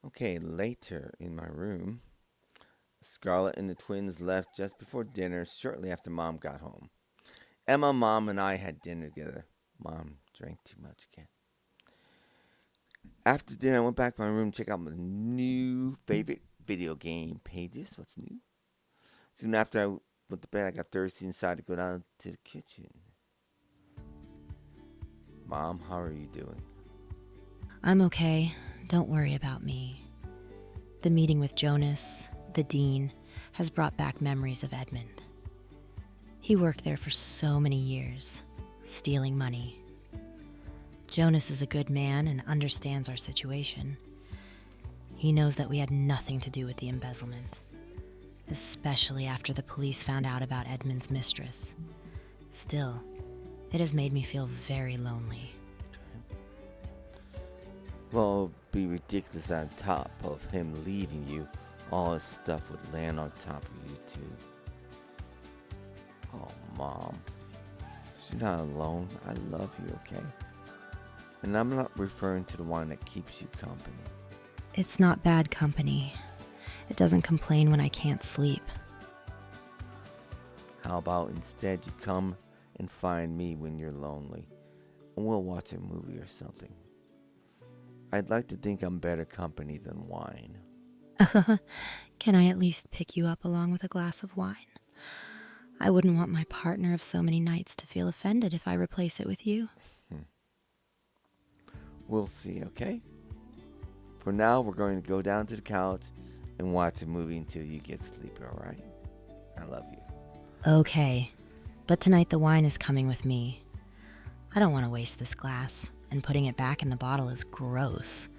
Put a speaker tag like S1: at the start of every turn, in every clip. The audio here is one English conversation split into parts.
S1: Okay, later in my room, Scarlett and the twins left just before dinner, shortly after Mom got home. Emma, Mom, and I had dinner together. Mom drank too much again. After dinner, I went back to my room to check out my new favorite video game pages. What's new? Soon after I went to bed, I got thirsty and decided to go down to the kitchen. Mom, how are you doing?
S2: I'm okay. Don't worry about me. The meeting with Jonas, the dean, has brought back memories of Edmund. He worked there for so many years, stealing money. Jonas is a good man and understands our situation. He knows that we had nothing to do with the embezzlement, especially after the police found out about Edmund's mistress. Still, it has made me feel very lonely.
S1: Well, it'd be ridiculous on top of him leaving you. All his stuff would land on top of you, too. Oh, Mom. You're not alone. I love you, okay? And I'm not referring to the one that keeps you company.
S2: It's not bad company. It doesn't complain when I can't sleep.
S1: How about instead you come and find me when you're lonely, and we'll watch a movie or something. I'd like to think I'm better company than wine.
S2: Can I at least pick you up along with a glass of wine? I wouldn't want my partner of so many nights to feel offended if I replace it with you.
S1: We'll see, okay? For now, we're going to go down to the couch and watch a movie until you get sleepy, alright? I love you.
S2: Okay, but tonight the wine is coming with me. I don't want to waste this glass, and putting it back in the bottle is gross.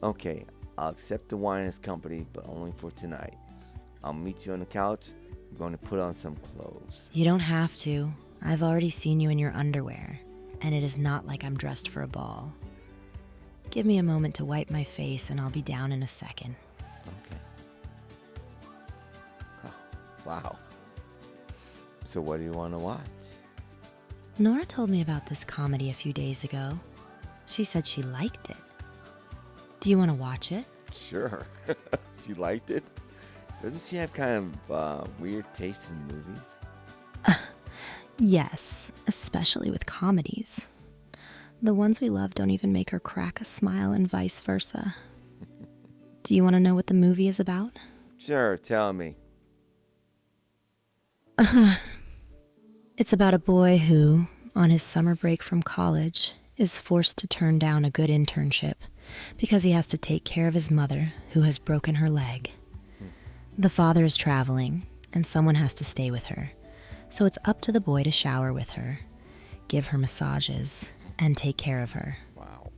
S1: Okay, I'll accept the wine as company, but only for tonight. I'll meet you on the couch. I'm going to put on some clothes.
S2: You don't have to. I've already seen you in your underwear, and it is not like I'm dressed for a ball. Give me a moment to wipe my face, and I'll be down in a second.
S1: Okay. Oh, wow. So what do you want to watch?
S2: Nora told me about this comedy a few days ago. She said she liked it. Do you want to watch it?
S1: Sure. She liked it? Doesn't she have kind of weird taste in movies?
S2: Yes, especially with comedies. The ones we love don't even make her crack a smile and vice versa. Do you want to know what the movie is about?
S1: Sure, tell me.
S2: It's about a boy who, on his summer break from college, is forced to turn down a good internship because he has to take care of his mother, who has broken her leg. The father is traveling, and someone has to stay with her, so it's up to the boy to shower with her, give her massages, and take care of her.
S1: Wow.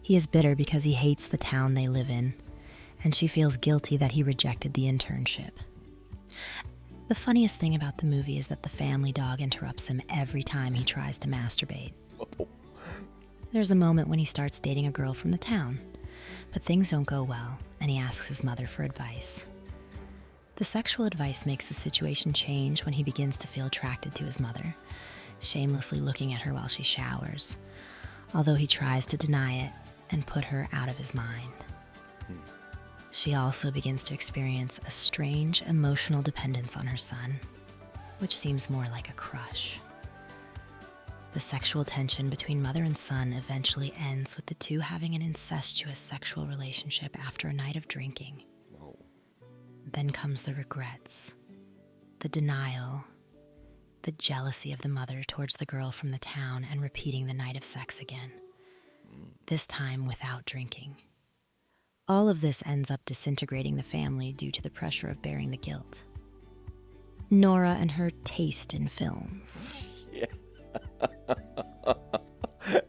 S2: He is bitter because he hates the town they live in, and she feels guilty that he rejected the internship. The funniest thing about the movie is that the family dog interrupts him every time he tries to masturbate. There's a moment when he starts dating a girl from the town, but things don't go well, and he asks his mother for advice. The sexual advice makes the situation change when he begins to feel attracted to his mother, shamelessly looking at her while she showers, although he tries to deny it and put her out of his mind. She also begins to experience a strange emotional dependence on her son, which seems more like a crush. The sexual tension between mother and son eventually ends with the two having an incestuous sexual relationship after a night of drinking.
S1: Whoa.
S2: Then comes the regrets, the denial, the jealousy of the mother towards the girl from the town, and repeating the night of sex again, this time without drinking. All of this ends up disintegrating the family due to the pressure of bearing the guilt. Nora and her taste in films.
S1: Yeah.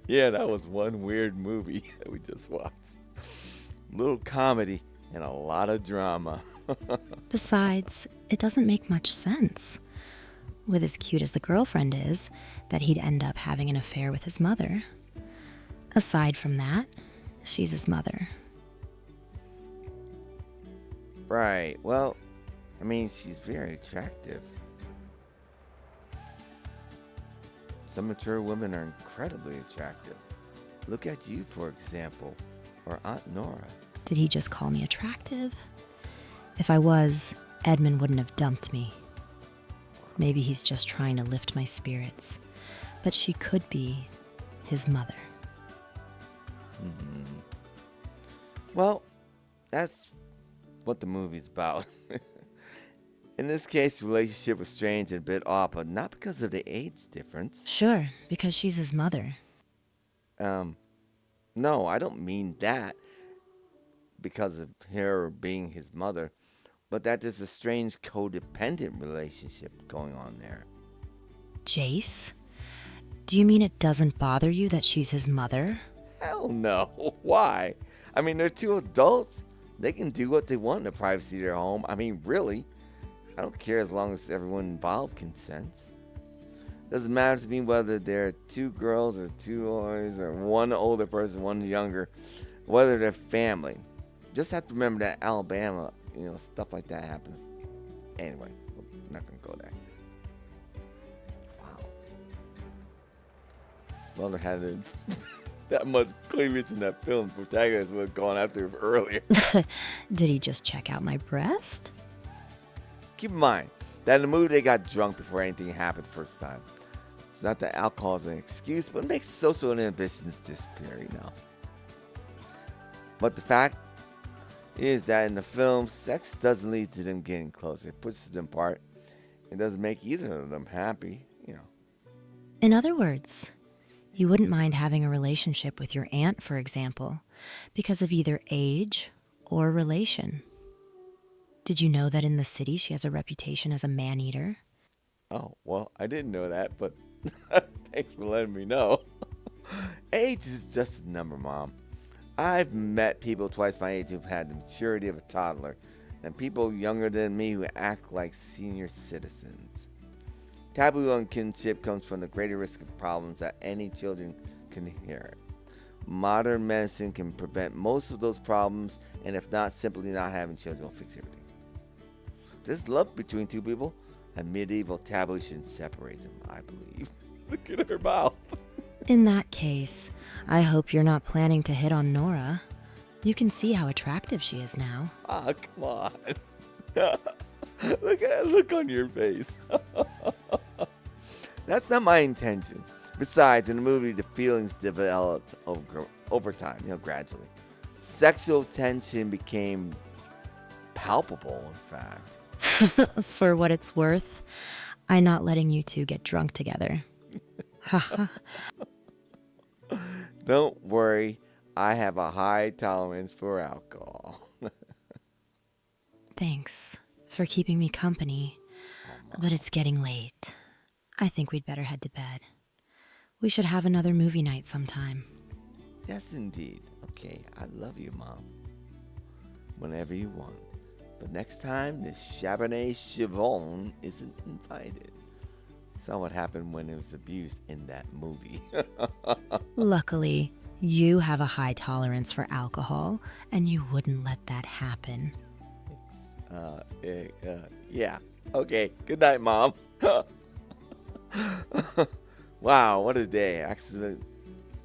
S1: Yeah, that was one weird movie that we just watched. Little comedy and a lot of drama.
S2: Besides, it doesn't make much sense, with as cute as the girlfriend is, that he'd end up having an affair with his mother. Aside from that, she's his mother.
S1: Right. Well, I mean, she's very attractive. Some mature women are incredibly attractive. Look at you, for example. or Aunt Nora?
S2: Did he just call me attractive? If I was, Edmund wouldn't have dumped me. Maybe he's just trying to lift my spirits. But she could be his mother.
S1: Well, that's what the movie's about. In this case, the relationship was strange and a bit off, but not because of the age difference.
S2: Sure, because she's his mother.
S1: No, I don't mean that because of her being his mother, but that there's a strange codependent relationship going on there.
S2: Jace? Do you mean it doesn't bother you that she's his mother?
S1: Hell no. Why? I mean, they're two adults. They can do what they want in the privacy of their home. I mean, really. I don't care as long as everyone involved consents. Doesn't matter to me whether they're two girls or two boys or one older person, one younger, whether they're family. Just have to remember that Alabama, stuff like that happens. Anyway, I'm not going to go there. Wow. His mother had that much cleavage in that film. The protagonist would have gone after her earlier.
S2: Did he just check out my breast?
S1: Keep in mind that in the movie they got drunk before anything happened the first time. It's not that alcohol is an excuse, but it makes social inhibitions disappear, But the fact is that in the film, sex doesn't lead to them getting closer. It pushes them apart. It doesn't make either of them happy,
S2: In other words, you wouldn't mind having a relationship with your aunt, for example, because of either age or relation. Did you know that in the city she has a reputation as a man-eater?
S1: Oh, well, I didn't know that, but thanks for letting me know. Age is just a number, Mom. I've met people twice my age who've had the maturity of a toddler, and people younger than me who act like senior citizens. Taboo on kinship comes from the greater risk of problems that any children can inherit. Modern medicine can prevent most of those problems, and if not, simply not having children will fix everything. There's love between two people, and medieval taboo shouldn't separate them, I believe. Look at her mouth.
S2: In that case, I hope you're not planning to hit on Nora. You can see how attractive she is now.
S1: Ah, come on. Look at that look on your face. That's not my intention. Besides, in the movie, the feelings developed over time, gradually. Sexual tension became palpable, in fact.
S2: For what it's worth, I'm not letting you two get drunk together. Haha.
S1: Don't worry, I have a high tolerance for alcohol.
S2: Thanks for keeping me company, but it's getting late. I think we'd better head to bed. We should have another movie night sometime.
S1: Yes, indeed. Okay, I love you, Mom. Whenever you want. But next time, the Cabernet Sauvignon isn't invited. Saw what happened when it was abused in that movie.
S2: Luckily, you have a high tolerance for alcohol, and you wouldn't let that happen.
S1: Yeah. Okay, good night, Mom. Wow, what a day.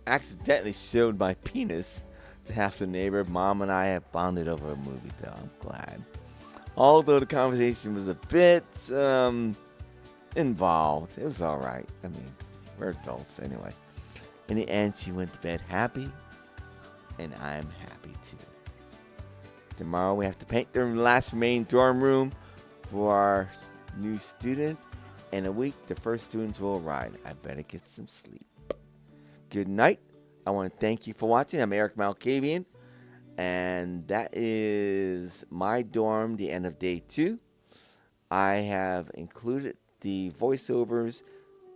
S1: Accidentally showed my penis to half the neighbor. Mom and I have bonded over a movie, though. I'm glad. Although the conversation was a bit involved, it was all right. I mean, we're adults anyway. In the end, she went to bed happy, and I'm happy too. Tomorrow we have to paint the last remaining dorm room for our new student. In a week, the first students will arrive. I better get some sleep. Good night. I want to thank you for watching. I'm Erik Malkavian, and that is my dorm, the end of day 2. I have included the voiceovers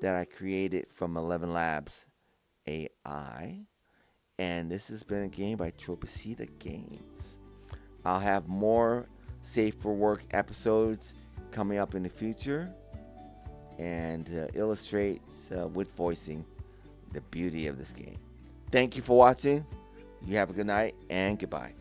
S1: that I created from 11 Labs AI, and this has been a game by Tropicita Games. I'll have more Safe for Work episodes coming up in the future, and illustrate with voicing the beauty of this game. Thank you for watching. You have a good night, and goodbye.